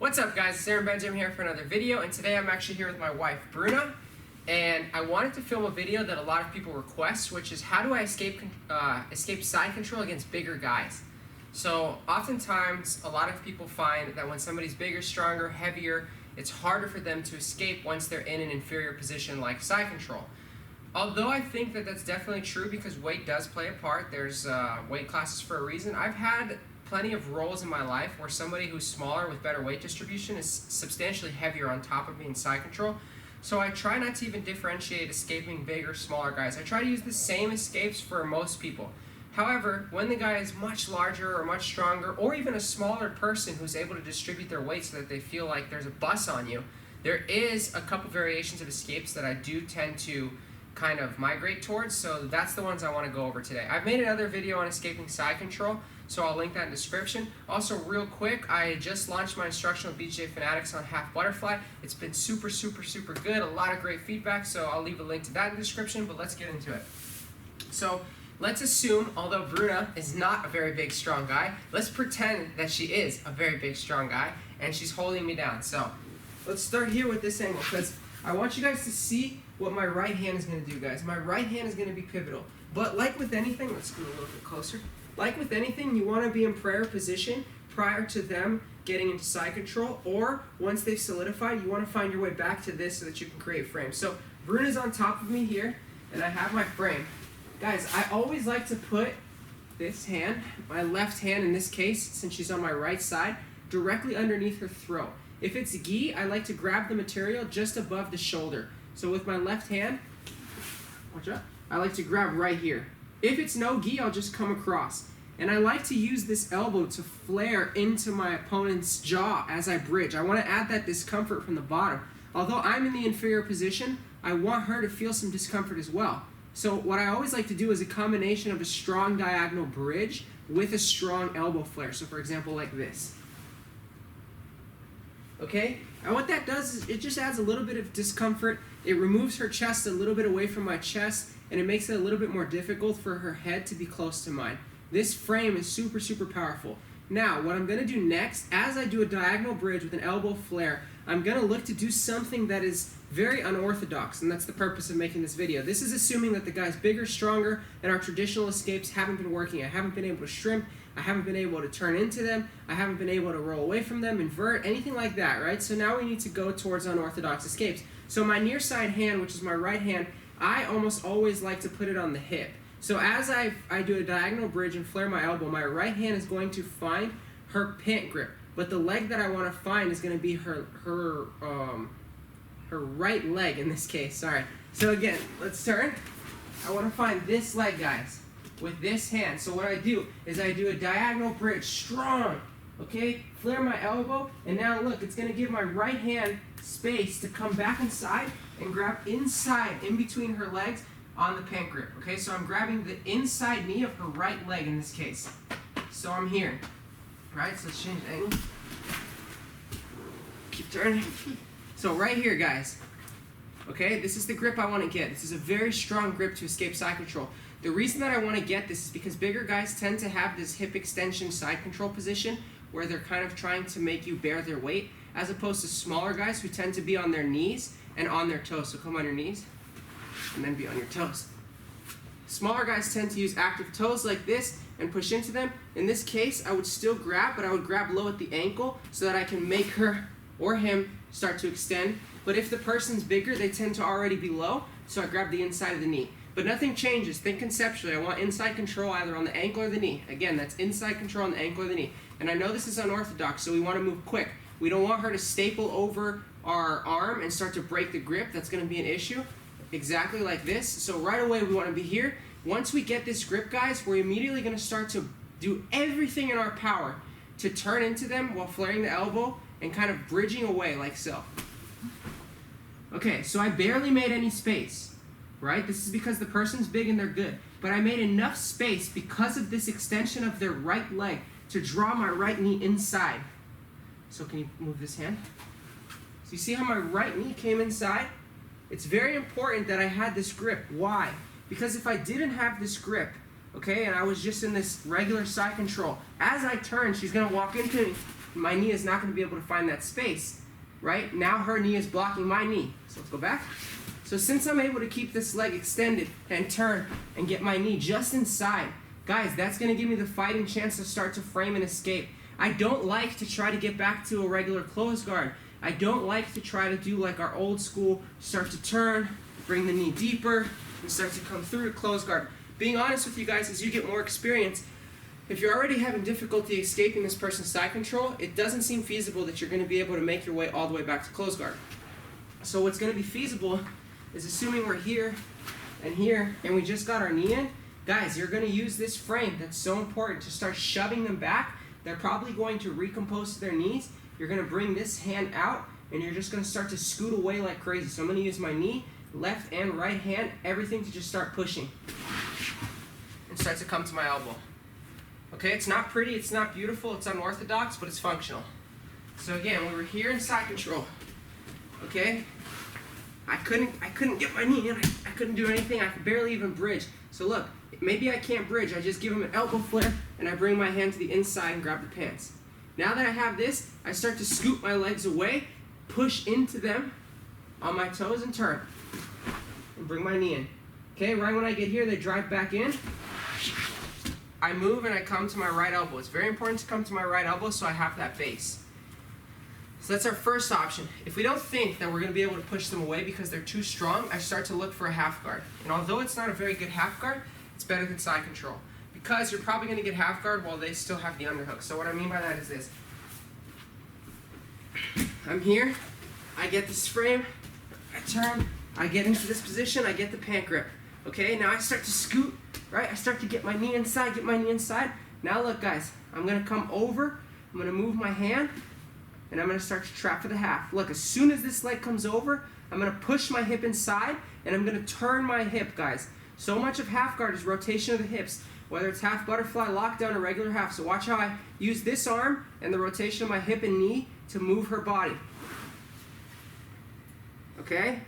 What's up, guys? It's Aaron Benjamin here for another video, and today I'm actually here with my wife, Bruna, and I wanted to film a video that a lot of people request, which is how do I escape side control against bigger guys. So oftentimes, a lot of people find that when somebody's bigger, stronger, heavier, it's harder for them to escape once they're in an inferior position like side control. Although I think that that's definitely true because weight does play a part. There's weight classes for a reason. I've had plenty of roles in my life where somebody who's smaller with better weight distribution is substantially heavier on top of me in side control. So I try not to even differentiate escaping big or smaller guys. I try to use the same escapes for most people. However, when the guy is much larger or much stronger, or even a smaller person who's able to distribute their weight so that they feel like there's a bus on you, there is a couple variations of escapes that I do tend to kind of migrate towards, so that's the ones I want to go over today. I've made another video on escaping side control, so I'll link that in the description. Also, real quick, I just launched my instruction with BJJ Fanatics on half butterfly. It's been super good, a lot of great feedback, so I'll leave a link to that in the description, but let's get into it. So let's assume, although Bruna is not a very big, strong guy, let's pretend that she is a very big, strong guy, and she's holding me down. So let's start here with this angle, because I want you guys to see what my right hand is going to do, guys. My right hand is going to be pivotal. But like with anything, let's go a little bit closer. Like with anything, you want to be in prayer position prior to them getting into side control, or once they've solidified, you want to find your way back to this so that you can create frame. So Bruna's on top of me here, and I have my frame. Guys, I always like to put this hand, my left hand in this case, since she's on my right side, directly underneath her throat. If it's gi, I like to grab the material just above the shoulder. So with my left hand, watch out, I like to grab right here. If it's no gi, I'll just come across. And I like to use this elbow to flare into my opponent's jaw as I bridge. I want to add that discomfort from the bottom. Although I'm in the inferior position, I want her to feel some discomfort as well. So what I always like to do is a combination of a strong diagonal bridge with a strong elbow flare. So for example, like this. Okay? And what that does is it just adds a little bit of discomfort. It removes her chest a little bit away from my chest, and it makes it a little bit more difficult for her head to be close to mine. This frame is super powerful. Now, what I'm going to do next, as I do a diagonal bridge with an elbow flare, I'm going to look to do something that is very unorthodox, and that's the purpose of making this video. This is assuming that the guy's bigger, stronger, and our traditional escapes haven't been working. I haven't been able to shrimp, I haven't been able to turn into them, I haven't been able to roll away from them, invert, anything like that, right? So now we need to go towards unorthodox escapes. So my near side hand, which is my right hand, I almost always like to put it on the hip. So as I do a diagonal bridge and flare my elbow, my right hand is going to find her pant grip, but the leg that I want to find is going to be her right leg in this case. Sorry. So again, let's turn. I want to find this leg, guys, with this hand. So what I do is I do a diagonal bridge, strong, okay? Flare my elbow, and now look, it's going to give my right hand space to come back inside and grab inside, in between her legs, on the pant grip, okay? So I'm grabbing the inside knee of her right leg in this case. So I'm here, right? So let's change the angle. Keep turning. So right here, guys, okay? This is the grip I want to get. This is a very strong grip to escape side control. The reason that I want to get this is because bigger guys tend to have this hip extension side control position where they're kind of trying to make you bear their weight, as opposed to smaller guys who tend to be on their knees and on their toes. So come on your knees and then be on your toes. Smaller guys tend to use active toes like this and push into them. In this case, I would still grab, but I would grab low at the ankle so that I can make her or him start to extend. But if the person's bigger, they tend to already be low, so I grab the inside of the knee. But nothing changes. Think conceptually. I want inside control either on the ankle or the knee. Again, that's inside control on the ankle or the knee. And I know this is unorthodox, so we want to move quick. We don't want her to staple over our arm and start to break the grip. That's going to be an issue. Exactly like this. So right away we want to be here. Once we get this grip, guys, we're immediately going to start to do everything in our power to turn into them while flaring the elbow and kind of bridging away like so. Okay, so I barely made any space, right? This is because the person's big and they're good. But I made enough space because of this extension of their right leg to draw my right knee inside. So can you move this hand? So you see how my right knee came inside? It's very important that I had this grip. Why? Because if I didn't have this grip, okay, and I was just in this regular side control, as I turn, she's going to walk into me my knee is not going to be able to find that space, right? Now her knee is blocking my knee. So let's go back. So since I'm able to keep this leg extended and turn and get my knee just inside, guys, that's going to give me the fighting chance to start to frame and escape. I don't like to try to get back to a regular close guard. I don't like to try to do like our old school, start to turn, bring the knee deeper, and start to come through to close guard. Being honest with you guys, as you get more experience, if you're already having difficulty escaping this person's side control, it doesn't seem feasible that you're going to be able to make your way all the way back to close guard. So what's going to be feasible is, assuming we're here, and we just got our knee in, guys, you're going to use this frame that's so important to start shoving them back. They're probably going to recompose to their knees. You're going to bring this hand out, and you're just going to start to scoot away like crazy. So I'm going to use my knee, left and right hand, everything to just start pushing and start to come to my elbow. Okay, it's not pretty, it's not beautiful, it's unorthodox, but it's functional. So again, we were here in side control. Okay, I couldn't get my knee in, I couldn't do anything, I could barely even bridge. So look, maybe I can't bridge, I just give him an elbow flare and I bring my hand to the inside and grab the pants. Now that I have this, I start to scoop my legs away, push into them on my toes and turn. And bring my knee in. Okay, right when I get here, they drive back in. I move and I come to my right elbow. It's very important to come to my right elbow so I have that base. So that's our first option. If we don't think that we're going to be able to push them away because they're too strong, I start to look for a half guard. And although it's not a very good half guard, it's better than side control. Because you're probably going to get half guard while they still have the underhook. So what I mean by that is this. I'm here, I get this frame, I turn, I get into this position, I get the pant grip. Okay, now I start to scoot, right? I start to get my knee inside, get my knee inside. Now look guys, I'm gonna come over, I'm gonna move my hand, and I'm gonna start to trap for the half. Look, as soon as this leg comes over, I'm gonna push my hip inside, and I'm gonna turn my hip, guys. So much of half guard is rotation of the hips, whether it's half butterfly, lockdown, or regular half. So watch how I use this arm and the rotation of my hip and knee to move her body. Okay?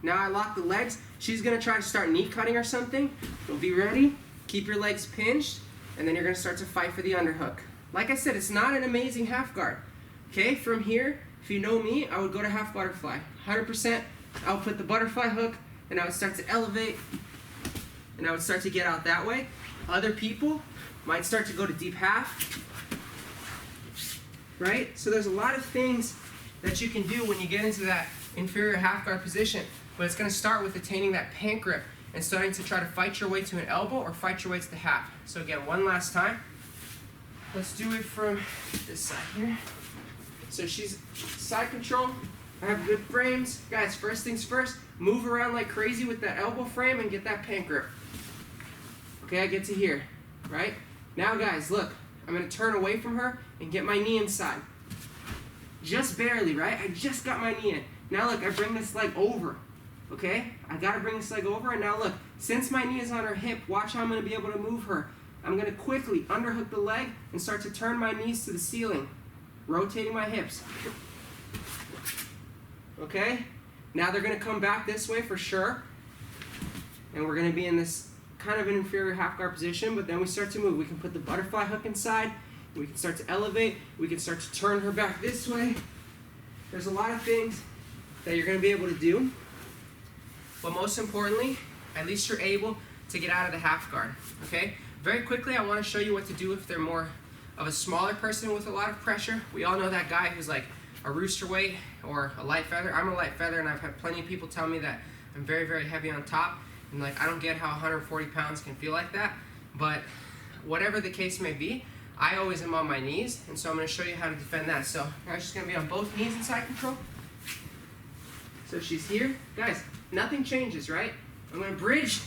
Now I lock the legs. She's gonna try to start knee cutting or something. So be ready, keep your legs pinched, and then you're gonna start to fight for the underhook. Like I said, it's not an amazing half guard. Okay, from here, if you know me, I would go to half butterfly. 100%, I would put the butterfly hook, and I would start to elevate, and I would start to get out that way. Other people might start to go to deep half, right? So there's a lot of things that you can do when you get into that inferior half guard position, but it's going to start with attaining that pant grip and starting to try to fight your way to an elbow or fight your way to the half. So again, one last time. Let's do it from this side here. So she's side control. I have good frames. Guys, first things first, move around like crazy with that elbow frame and get that pant grip. Okay, I get to here, right? Now guys, look, I'm gonna turn away from her and get my knee inside. Just barely, right? I just got my knee in. Now look, I bring this leg over, okay? I gotta bring this leg over, and now look, since my knee is on her hip, watch how I'm gonna be able to move her. I'm gonna quickly underhook the leg and start to turn my knees to the ceiling, rotating my hips. Okay? Now they're gonna come back this way for sure, and we're gonna be in this kind of an inferior half guard position, but then we start to move. We can put the butterfly hook inside, we can start to elevate, we can start to turn her back this way. There's a lot of things that you're going to be able to do, but most importantly, at least you're able to get out of the half guard, okay? Very quickly, I want to show you what to do if they're more of a smaller person with a lot of pressure. We all know that guy who's like a rooster weight or a light feather. I'm a light feather, and I've had plenty of people tell me that I'm very, very heavy on top. And like, I don't get how 140 pounds can feel like that, but whatever the case may be, I always am on my knees, and so I'm going to show you how to defend that. So I'm just going to be on both knees in side control. So she's here. Guys, nothing changes, right? I'm going to bridge,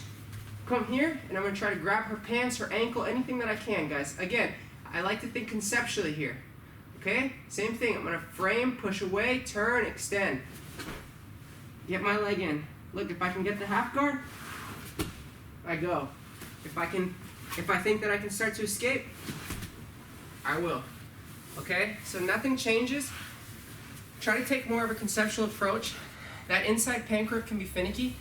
come here, and I'm going to try to grab her pants, her ankle, anything that I can, guys. Again, I like to think conceptually here, okay? Same thing. I'm going to frame, push away, turn, extend. Get my leg in. Look, if I can get the half guard, I go. If I think that I can start to escape, I will. Okay? So nothing changes. Try to take more of a conceptual approach. That inside pant grip can be finicky,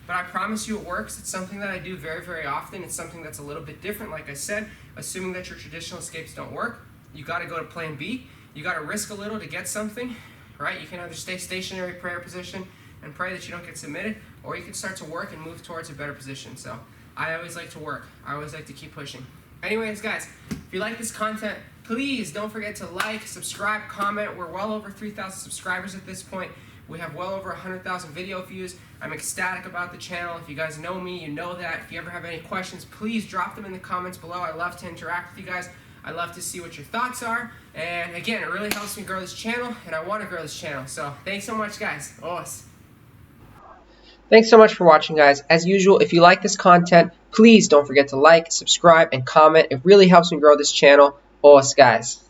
but I promise you it works. It's something that I do very, very often. It's something that's a little bit different. Like I said, assuming that your traditional escapes don't work, you got to go to plan B, You got to risk a little to get something, right? You can either stay stationary prayer position and pray that you don't get submitted, or you can start to work and move towards a better position. So I always like to work. I always like to keep pushing. Anyways, guys, if you like this content, please don't forget to like, subscribe, comment. We're well over 3,000 subscribers at this point. We have well over 100,000 video views. I'm ecstatic about the channel. If you guys know me, you know that. If you ever have any questions, please drop them in the comments below. I love to interact with you guys. I love to see what your thoughts are. And again, it really helps me grow this channel, and I want to grow this channel. So thanks so much, guys. Thanks so much for watching, guys. As usual, if you like this content, please don't forget to like, subscribe, and comment. It really helps me grow this channel. Guys.